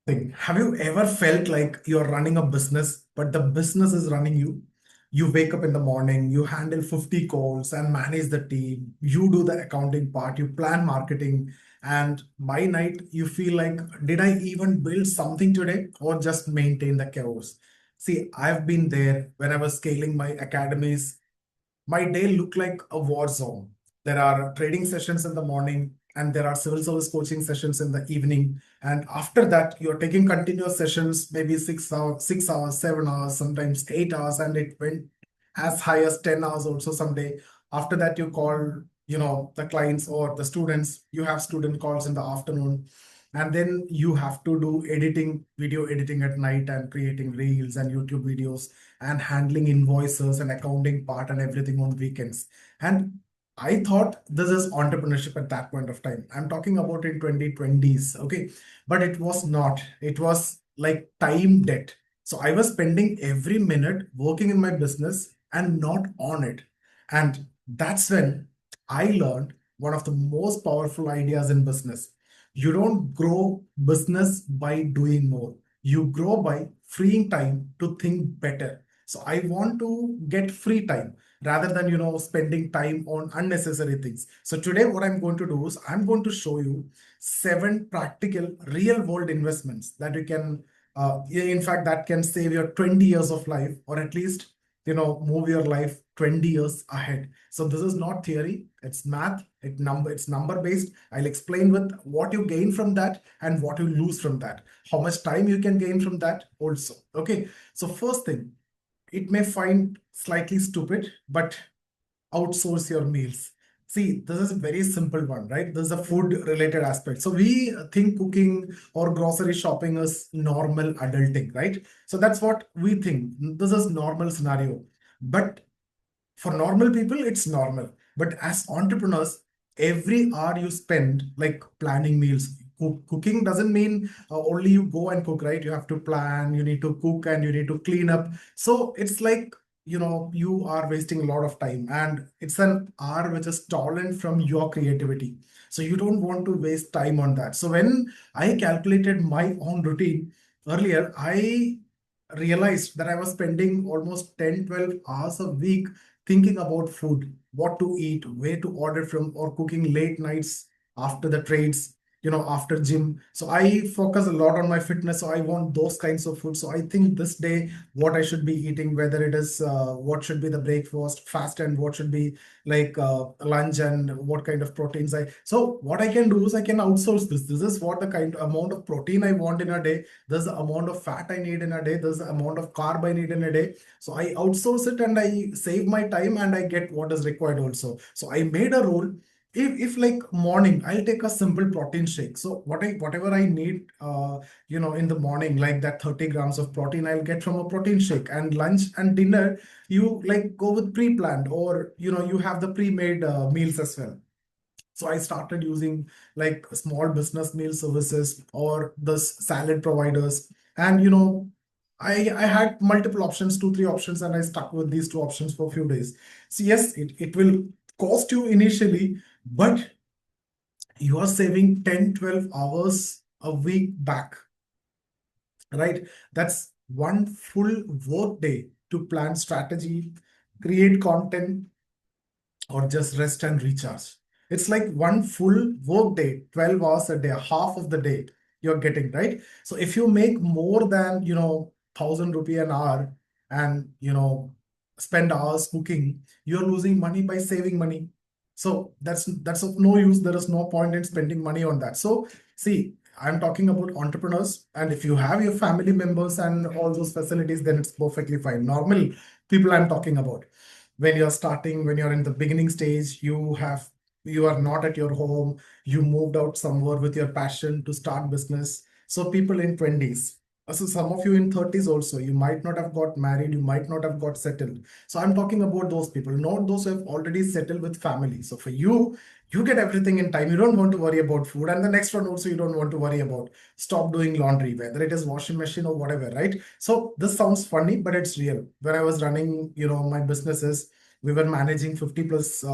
Thing. Have you ever felt like you're running a business, but the business is running you? You wake up in the morning, you handle 50 calls and manage the team, you do the accounting part, you plan marketing, and by night you feel like, did I even build something today or just maintain the chaos? See, I've been there when I was scaling my academies. My day looked like a war zone. There are trading sessions in the morning and there are civil service coaching sessions in the evening. And after that, you're taking continuous sessions, maybe 6 hours, 6 hours, 7 hours, sometimes 8 hours, and it went as high as 10 hours also someday. After that, you call, the clients or the students, you have student calls in the afternoon. And then you have to do editing, video editing at night and creating reels and YouTube videos and handling invoices and accounting part and everything on weekends. And I thought this is entrepreneurship at that point of time. I'm talking about in 2020s, okay? But it was not. It was like time debt. So I was spending every minute working in my business and not on it. And that's when I learned one of the most powerful ideas in business. You don't grow business by doing more. You grow by freeing time to think better. So I want to get free time rather than spending time on unnecessary things. So today what I'm going to do is I'm going to show you 7 practical real world investments that you can in fact that can save your 20 years of life, or at least move your life 20 years ahead. So this is not theory, it's math, it's number based. I'll explain with what you gain from that and what you lose from that, how much time you can gain from that also. Okay, so first thing, it may find slightly stupid, but outsource your meals. See, this is a very simple one, right? This is a food related aspect. So we think cooking or grocery shopping is normal adulting, right? So that's what we think. This is normal scenario. But for normal people, it's normal. But as entrepreneurs, every hour you spend like planning meals, cooking doesn't mean only you go and cook, right? You have to plan, you need to cook, and you need to clean up. So it's like, you are wasting a lot of time, and it's an hour which is stolen from your creativity. So you don't want to waste time on that. So when I calculated my own routine earlier, I realized that I was spending almost 10, 12 hours a week thinking about food, what to eat, where to order from, or cooking late nights after the trades, after gym. So I focus a lot on my fitness. So I want those kinds of food. So I think this day, what I should be eating, whether it is what should be the breakfast, fast, and what should be like lunch, and what kind of proteins So what I can do is I can outsource this. This is what the kind amount of protein I want in a day. There's the amount of fat I need in a day. There's the amount of carb I need in a day. So I outsource it and I save my time and I get what is required also. So I made a rule. If like morning, I'll take a simple protein shake. So whatever I need, in the morning, like that 30 grams of protein, I'll get from a protein shake. And lunch and dinner, you like go with pre-planned, or you have the pre-made meals as well. So I started using like small business meal services or the salad providers. And I had multiple options, 2, 3 options, and I stuck with these 2 options for a few days. So yes, it will cost you initially, but you are saving 10, 12 hours a week back, right? That's one full work day to plan strategy, create content, or just rest and recharge. It's like one full work day, 12 hours a day, half of the day you're getting, right? So if you make more than, 1,000 rupee an hour and, spend hours cooking, you're losing money by saving money. So that's of no use. There is no point in spending money on that. So see, I'm talking about entrepreneurs, and if you have your family members and all those facilities, then it's perfectly fine. Normal people I'm talking about, when you're starting, when you're in the beginning stage, you are not at your home, you moved out somewhere with your passion to start business. So people in 20s, so some of you in 30s also, you might not have got married, you might not have got settled. So I'm talking about those people, not those who have already settled with family. So for you, you get everything in time. You don't want to worry about food. And the next one also, you don't want to worry about stop doing laundry, whether it is washing machine or whatever, right? So this sounds funny, but it's real. When I was running, my businesses, We were managing 50 plus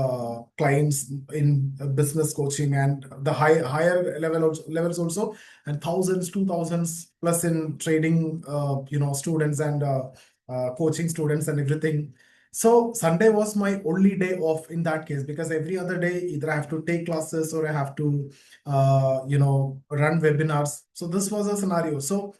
clients in business coaching, and the higher levels also, and thousands, 2000s plus in trading, students and coaching students and everything. So Sunday was my only day off in that case, because every other day either I have to take classes or I have to, run webinars. So this was a scenario. So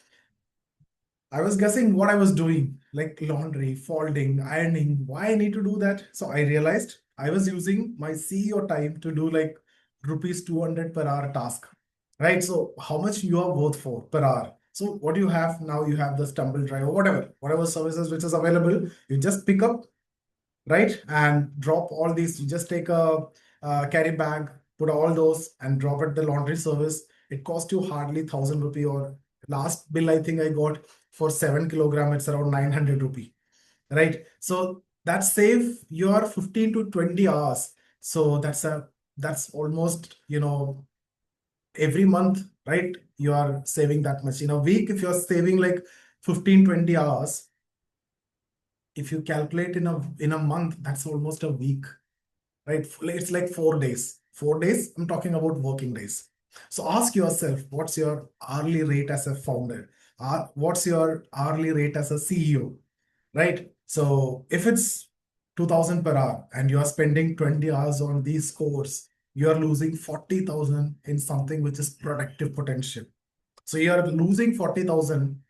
I was guessing what I was doing, like laundry, folding, ironing, why I need to do that. So I realized I was using my CEO time to do like rupees 200 per hour task, right? So how much you are worth for per hour? So what you have now, you have the stumble drive or whatever services which is available, you just pick up, right? And drop all these. You just take a, carry bag, put all those and drop at the laundry service. It costs you hardly 1,000 rupee, or last bill I think I got for 7 kilogram, it's around 900 rupee, right? So that save your 15 to 20 hours. So that's almost, every month, right? You are saving that much in a week. If you're saving like 15 20 hours, if you calculate in a month, that's almost a week, right? It's like 4 days. 4 days, I'm talking about working days. So ask yourself, what's your hourly rate as a founder? What's your hourly rate as a CEO, right? So if it's 2000 per hour and you are spending 20 hours on these course, you are losing 40,000 in something which is productive potential. So you are losing 40,000,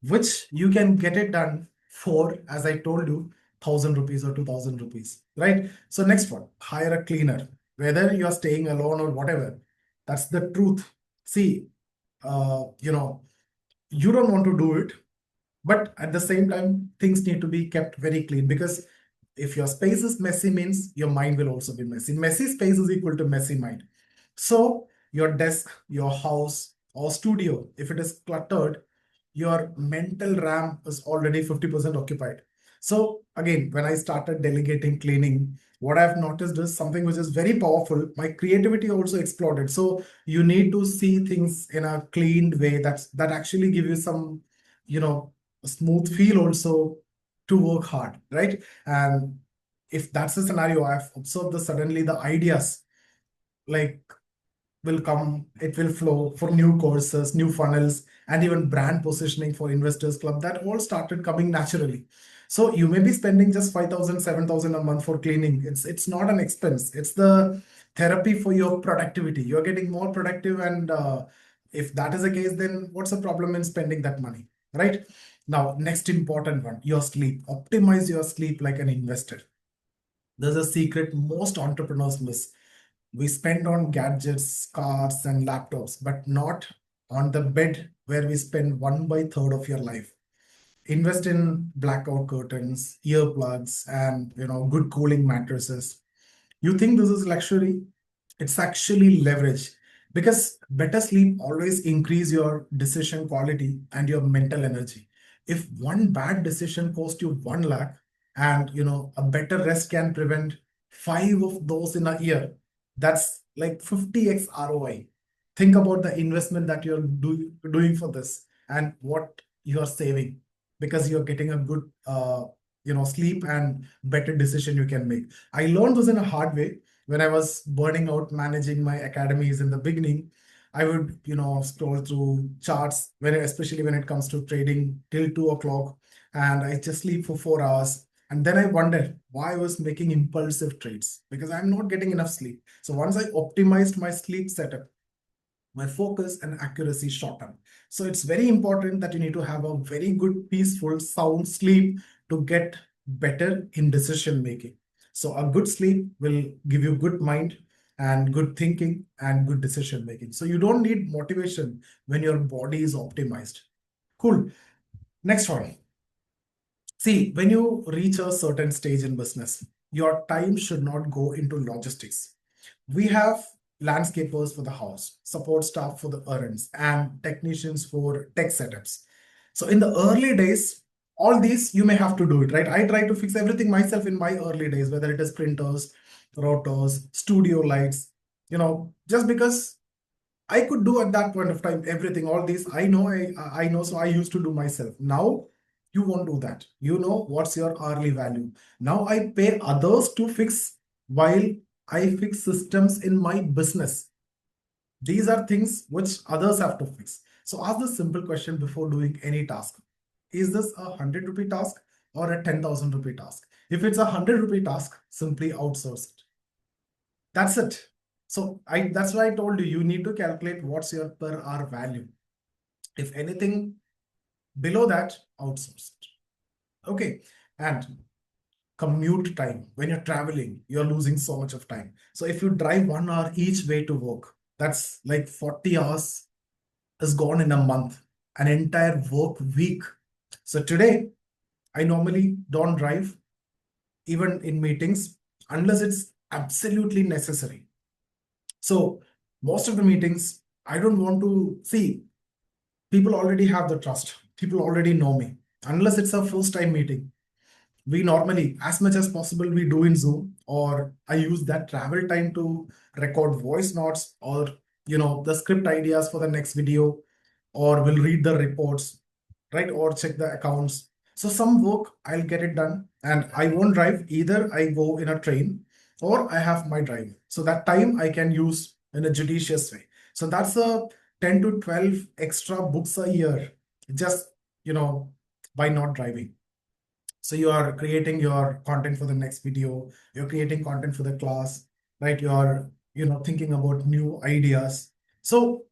which you can get it done for, as I told you, 1,000 rupees or 2,000 rupees, right? So next one, hire a cleaner, whether you are staying alone or whatever. That's the truth. See, you don't want to do it, but at the same time, things need to be kept very clean, because if your space is messy, means your mind will also be messy. Messy space is equal to messy mind. So your desk, your house or studio, if it is cluttered, your mental RAM is already 50% occupied. So again, when I started delegating cleaning, what I've noticed is something which is very powerful. My creativity also exploded. So you need to see things in a cleaned way that actually give you some, you know, smooth feel also to work hard, right? And if that's the scenario, I've observed the suddenly the ideas like will come, it will flow for new courses, new funnels, and even brand positioning for Investors Club. That all started coming naturally. So you may be spending just 5,000, 7,000 a month for cleaning. It's not an expense. It's the therapy for your productivity. You're getting more productive, and if that is the case, then what's the problem in spending that money, right? Now, next important one, your sleep. Optimize your sleep like an investor. There's a secret most entrepreneurs miss. We spend on gadgets, cars, and laptops, but not on the bed where we spend 1/3 of your life. Invest in blackout curtains, earplugs, and good cooling mattresses. You think this is luxury? It's actually leverage, because better sleep always increase your decision quality and your mental energy. If one bad decision cost you 1 lakh, and a better rest can prevent five of those in a year, that's like 50x ROI. Think about the investment that you're doing for this and what you're saving, because you're getting a good sleep and better decision you can make. I learned this in a hard way when I was burning out managing my academies in the beginning. I would, scroll through charts especially when it comes to trading till 2 o'clock, and I just sleep for 4 hours. And then I wondered why I was making impulsive trades, because I'm not getting enough sleep. So once I optimized my sleep setup, my focus and accuracy shorten. So it's very important that you need to have a very good, peaceful, sound sleep to get better in decision making. So a good sleep will give you good mind and good thinking and good decision making. So you don't need motivation when your body is optimized. Cool. Next one. See, when you reach a certain stage in business, your time should not go into logistics. We have landscapers for the house, support staff for the errands, and technicians for tech setups. So in the early days, all these you may have to do it, right? I try to fix everything myself in my early days, whether it is printers, rotors, studio lights, just because I could do at that point of time everything, all these I know, so I used to do myself. Now You won't do that. You know what's your hourly value. Now I pay others to fix while I fix systems in my business. These are things which others have to fix. So ask the simple question before doing any task. Is this a 100 rupee task or a 10,000 rupee task? If it's a 100 rupee task, simply outsource it. That's it. So that's why I told you, you need to calculate what's your per hour value. If anything below that, outsource it. Okay. And commute time. When you're traveling, you're losing so much of time. So if you drive 1 hour each way to work, that's like 40 hours is gone in a month, an entire work week. So today, I normally don't drive even in meetings unless it's absolutely necessary. So most of the meetings, I don't want to see, people already have the trust. People already know me. Unless it's a first time meeting, we normally, as much as possible, we do in Zoom, or I use that travel time to record voice notes, or the script ideas for the next video, or will read the reports, right, or check the accounts. So some work I'll get it done, and I won't drive. Either I go in a train or I have my drive. So that time I can use in a judicious way. So that's a 10 to 12 extra books a year, just by not driving. So you are creating your content for the next video, you're creating content for the class, right? You're, thinking about new ideas. So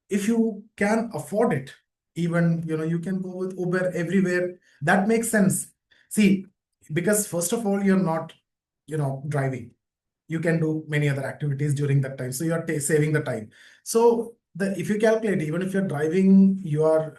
if you can afford it, even, you can go with Uber everywhere. That makes sense. See, because first of all, you're not, driving. You can do many other activities during that time. So you're saving the time. So if you calculate, even if you're driving, you are,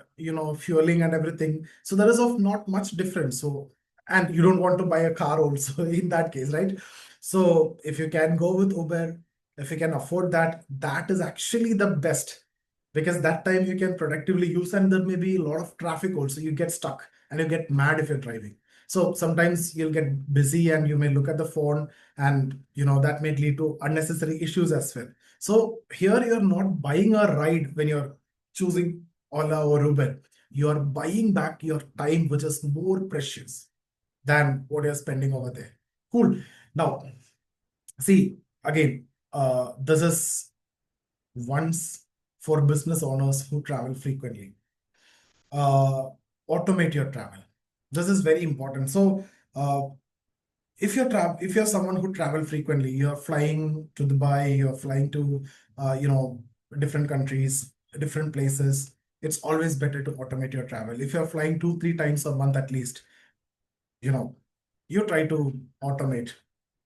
fueling and everything. So there is of not much difference. So, and you don't want to buy a car also in that case, right? So if you can go with Uber, if you can afford that, that is actually the best, because that time you can productively use, and there may be a lot of traffic also. You get stuck and you get mad if you're driving. So sometimes you'll get busy and you may look at the phone, and that may lead to unnecessary issues as well. So here you're not buying a ride when you're choosing Ola or Uber. You're buying back your time, which is more precious than what you're spending over there. Cool. Now, see, again, this is once for business owners who travel frequently. Automate your travel. This is very important. So if you're someone who travel frequently, you're flying to Dubai, you're flying to different countries, different places, it's always better to automate your travel. If you're flying 2 3 times a month at least, you know you try to automate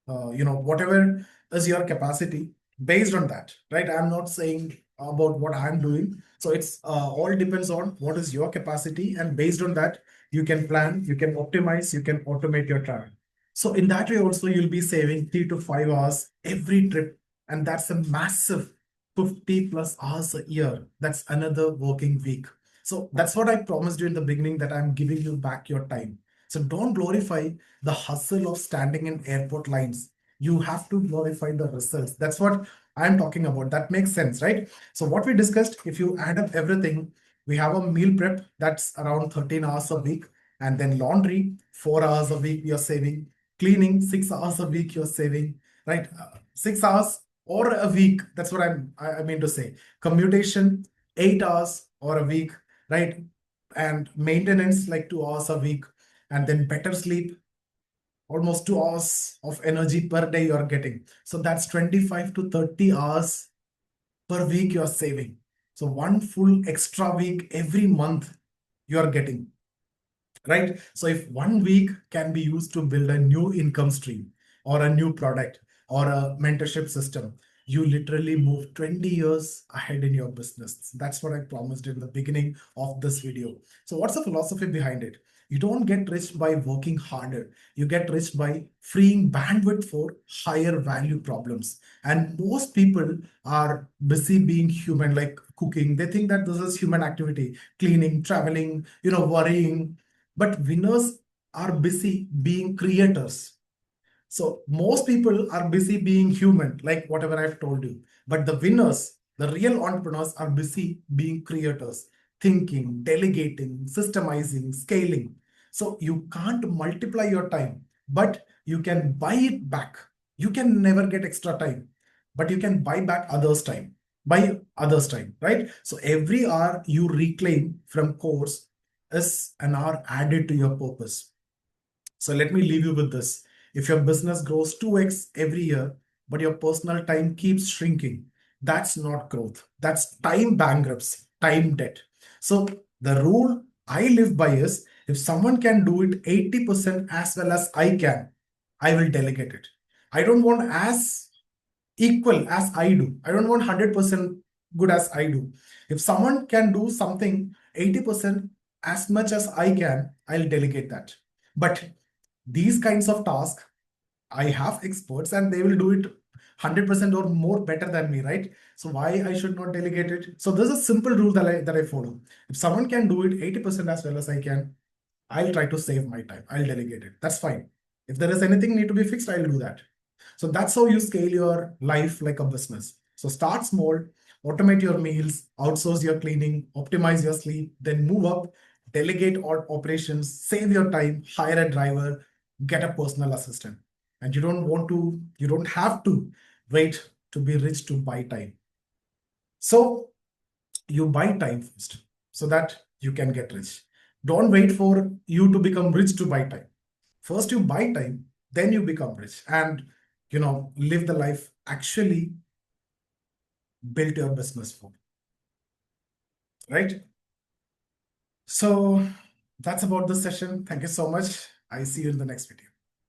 whatever is your capacity. Based on that, right, I'm not saying about what I'm doing. So it's all depends on what is your capacity, and based on that, you can plan, you can optimize, you can automate your travel. So in that way also, you'll be saving 3 to 5 hours every trip, and that's a massive 50 plus hours a year. That's another working week. So that's what I promised you in the beginning, that I'm giving you back your time. So don't glorify the hustle of standing in airport lines. You have to glorify the results. That's what I'm talking about. That makes sense, right? So what we discussed, if you add up everything, we have a meal prep that's around 13 hours a week, and then laundry, 4 hours a week you're saving, cleaning, 6 hours a week you're saving, right? 6 hours or a week. That's what I mean to say. Commutation, 8 hours or a week, right? And maintenance, like 2 hours a week, and then better sleep, almost 2 hours of energy per day you're getting. So that's 25 to 30 hours per week you're saving. So one full extra week every month you're getting, right? So if 1 week can be used to build a new income stream or a new product or a mentorship system, you literally move 20 years ahead in your business. That's what I promised in the beginning of this video. So what's the philosophy behind it? You don't get rich by working harder. You get rich by freeing bandwidth for higher value problems. And most people are busy being human, like cooking. They think that this is human activity, cleaning, traveling, worrying. But winners are busy being creators. So most people are busy being human, like whatever I've told you. But the winners, the real entrepreneurs, are busy being creators, thinking, delegating, systemizing, scaling. So you can't multiply your time, but you can buy it back. You can never get extra time, but you can buy back others' time. Buy others' time, right? So every hour you reclaim from course is an hour added to your purpose. So let me leave you with this. If your business grows 2x every year, but your personal time keeps shrinking, that's not growth. That's time bankruptcy, time debt. So the rule I live by is if someone can do it 80% as well as I can, I will delegate it. I don't want as equal as I do. I don't want 100% good as I do. If someone can do something 80% as much as I can, I'll delegate that. But these kinds of tasks, I have experts and they will do it 100% or more better than me, right? So why I should not delegate it? So there's a simple rule that I follow. If someone can do it 80% as well as I can, I'll try to save my time. I'll delegate it. That's fine. If there is anything need to be fixed, I'll do that. So that's how you scale your life like a business. So start small, automate your meals, outsource your cleaning, optimize your sleep, then move up, delegate all operations, save your time, hire a driver, get a personal assistant. And you don't have to wait to be rich to buy time. So you buy time first so that you can get rich. Don't wait for you to become rich to buy time. First you buy time, then you become rich and live the life actually built your business for, right? So that's about this session. Thank you so much. I see you in the next video.